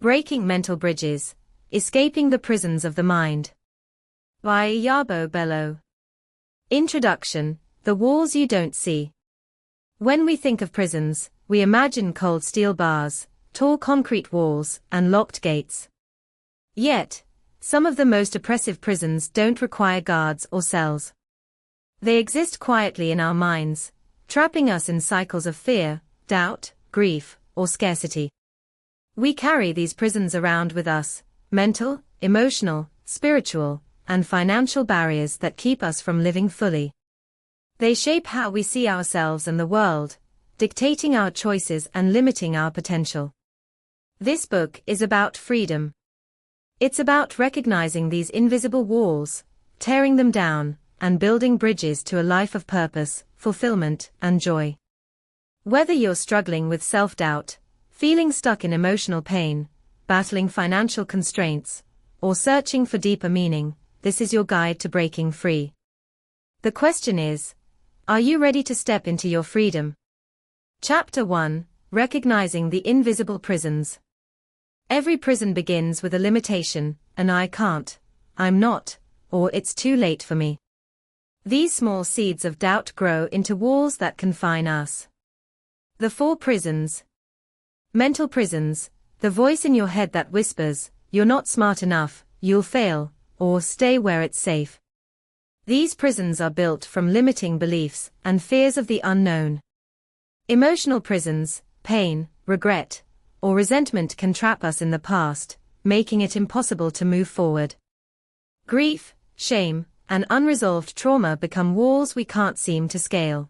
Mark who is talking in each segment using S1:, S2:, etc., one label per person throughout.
S1: Breaking Mental Bridges, Escaping the Prisons of the Mind. By Yabo Bello. Introduction, The Walls You Don't See. When we think of prisons, we imagine cold steel bars, tall concrete walls, and locked gates. Yet, some of the most oppressive prisons don't require guards or cells. They exist quietly in our minds, trapping us in cycles of fear, doubt, grief, or scarcity. We carry these prisons around with us, mental, emotional, spiritual, and financial barriers that keep us from living fully. They shape how we see ourselves and the world, dictating our choices and limiting our potential. This book is about freedom. It's about recognizing these invisible walls, tearing them down, and building bridges to a life of purpose, fulfillment, and joy. Whether you're struggling with self-doubt, feeling stuck in emotional pain, battling financial constraints, or searching for deeper meaning, this is your guide to breaking free. The question is, are you ready to step into your freedom? Chapter 1, Recognizing the Invisible Prisons. Every prison begins with a limitation, an I can't, I'm not, or it's too late for me. These small seeds of doubt grow into walls that confine us. The 4 prisons. Mental prisons, the voice in your head that whispers, you're not smart enough, you'll fail, or stay where it's safe. These prisons are built from limiting beliefs and fears of the unknown. Emotional prisons, pain, regret, or resentment can trap us in the past, making it impossible to move forward. Grief, shame, and unresolved trauma become walls we can't seem to scale.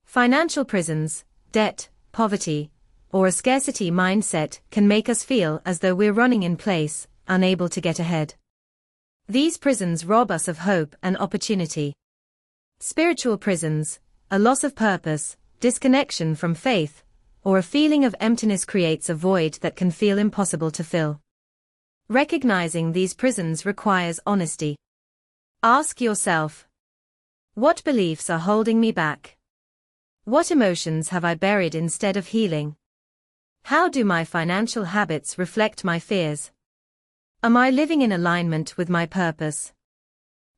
S1: Financial prisons, debt, poverty, or a scarcity mindset can make us feel as though we're running in place, unable to get ahead. These prisons rob us of hope and opportunity. Spiritual prisons, a loss of purpose, disconnection from faith, or a feeling of emptiness creates a void that can feel impossible to fill. Recognizing these prisons requires honesty. Ask yourself, what beliefs are holding me back? What emotions have I buried instead of healing? How do my financial habits reflect my fears? Am I living in alignment with my purpose?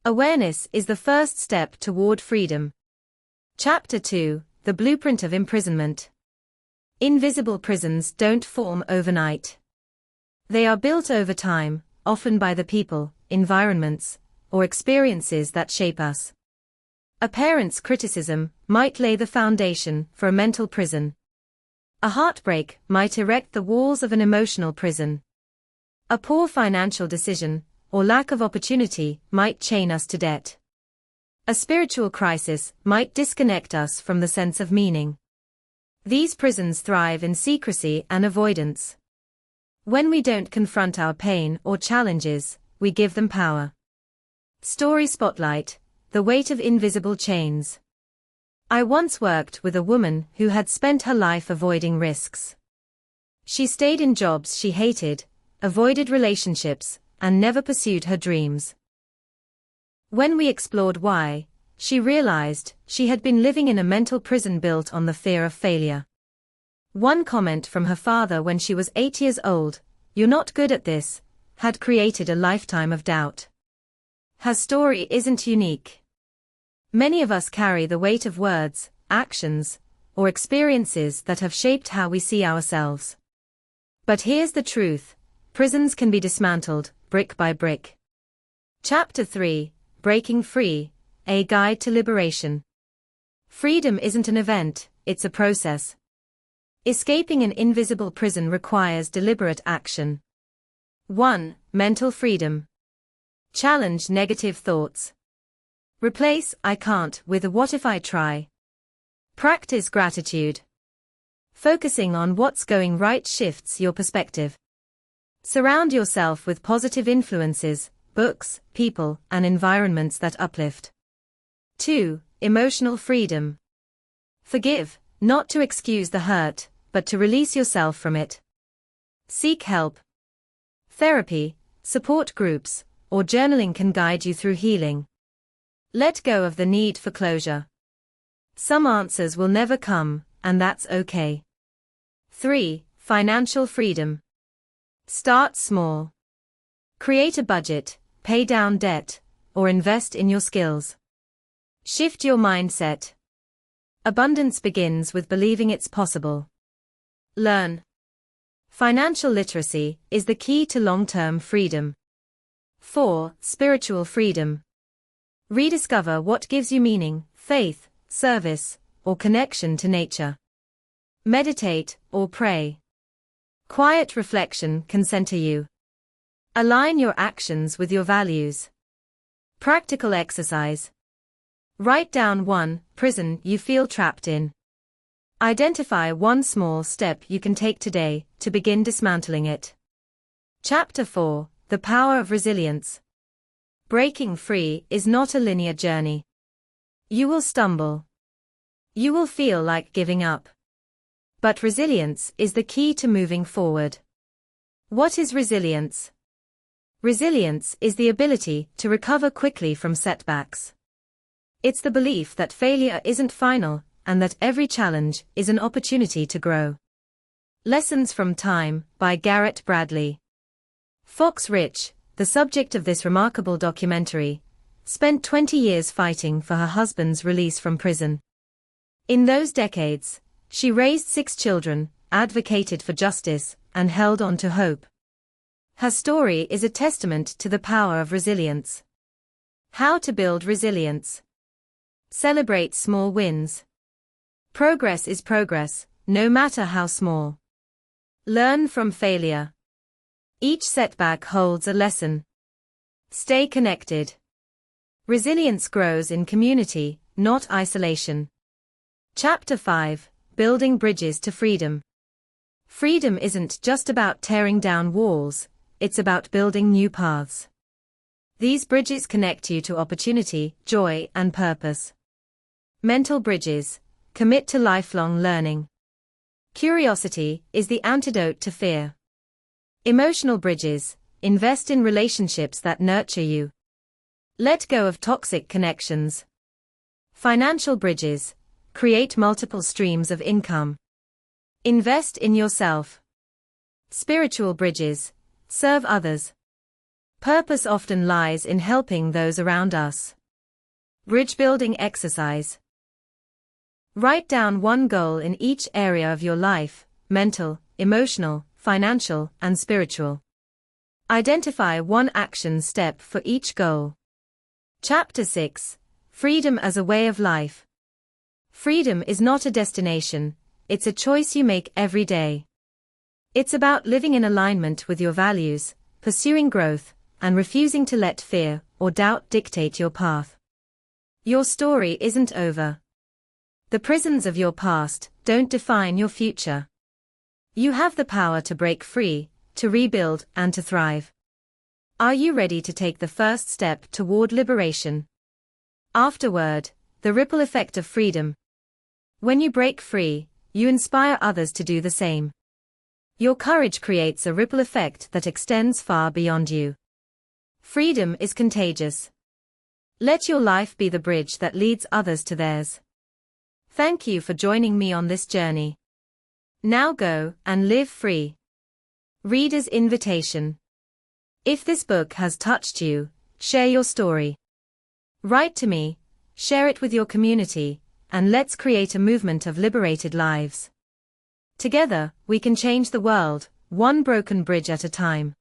S1: Awareness is the first step toward freedom. Chapter 2, The Blueprint of Imprisonment. Invisible prisons don't form overnight. They are built over time, often by the people, environments, or experiences that shape us. A parent's criticism might lay the foundation for a mental prison. A heartbreak might erect the walls of an emotional prison. A poor financial decision, or lack of opportunity, might chain us to debt. A spiritual crisis might disconnect us from the sense of meaning. These prisons thrive in secrecy and avoidance. When we don't confront our pain or challenges, we give them power. Story Spotlight, The Weight of Invisible Chains. I once worked with a woman who had spent her life avoiding risks. She stayed in jobs she hated, avoided relationships, and never pursued her dreams. When we explored why, she realized she had been living in a mental prison built on the fear of failure. One comment from her father when she was 8 years old, "You're not good at this," had created a lifetime of doubt. Her story isn't unique. Many of us carry the weight of words, actions, or experiences that have shaped how we see ourselves. But here's the truth, prisons can be dismantled, brick by brick. Chapter 3, Breaking Free, A Guide to Liberation. Freedom isn't an event, it's a process. Escaping an invisible prison requires deliberate action. 1. Mental freedom. Challenge negative thoughts. Replace "I can't" with a "what if I try." Practice gratitude. Focusing on what's going right shifts your perspective. Surround yourself with positive influences, books, people, and environments that uplift. 2. Emotional freedom. Forgive, not to excuse the hurt, but to release yourself from it. Seek help. Therapy, support groups, or journaling can guide you through healing. Let go of the need for closure. Some answers will never come, and that's okay. 3. Financial freedom. Start small. Create a budget, pay down debt, or invest in your skills. Shift your mindset. Abundance begins with believing it's possible. Learn. Financial literacy is the key to long-term freedom. 4. Spiritual freedom. Rediscover what gives you meaning, faith, service, or connection to nature. Meditate or pray. Quiet reflection can center you. Align your actions with your values. Practical exercise. Write down one prison you feel trapped in. Identify one small step you can take today to begin dismantling it. Chapter 4. The Power of Resilience. Breaking free is not a linear journey. You will stumble. You will feel like giving up. But resilience is the key to moving forward. What is resilience? Resilience is the ability to recover quickly from setbacks. It's the belief that failure isn't final, and that every challenge is an opportunity to grow. Lessons from Time, by Garrett Bradley. Fox Rich, the subject of this remarkable documentary, spent 20 years fighting for her husband's release from prison. In those decades, she raised 6 children, advocated for justice, and held on to hope. Her story is a testament to the power of resilience. How to build resilience. Celebrate small wins. Progress is progress, no matter how small. Learn from failure. Each setback holds a lesson. Stay connected. Resilience grows in community, not isolation. Chapter 5. Building Bridges to Freedom. Freedom isn't just about tearing down walls, it's about building new paths. These bridges connect you to opportunity, joy, and purpose. Mental bridges. Commit to lifelong learning. Curiosity is the antidote to fear. Emotional bridges. Invest in relationships that nurture you. Let go of toxic connections. Financial bridges. Create multiple streams of income. Invest in yourself. Spiritual bridges. Serve others. Purpose often lies in helping those around us. Bridge building exercise. Write down one goal in each area of your life: mental, emotional, financial, and spiritual. Identify one action step for each goal. Chapter 6. Freedom as a Way of Life. Freedom is not a destination, it's a choice you make every day. It's about living in alignment with your values, pursuing growth, and refusing to let fear or doubt dictate your path. Your story isn't over. The prisons of your past don't define your future. You have the power to break free, to rebuild, and to thrive. Are you ready to take the first step toward liberation? Afterward, the ripple effect of freedom. When you break free, you inspire others to do the same. Your courage creates a ripple effect that extends far beyond you. Freedom is contagious. Let your life be the bridge that leads others to theirs. Thank you for joining me on this journey. Now go and live free. Reader's invitation. If this book has touched you, share your story. Write to me, share it with your community, and let's create a movement of liberated lives. Together, we can change the world, one broken bridge at a time.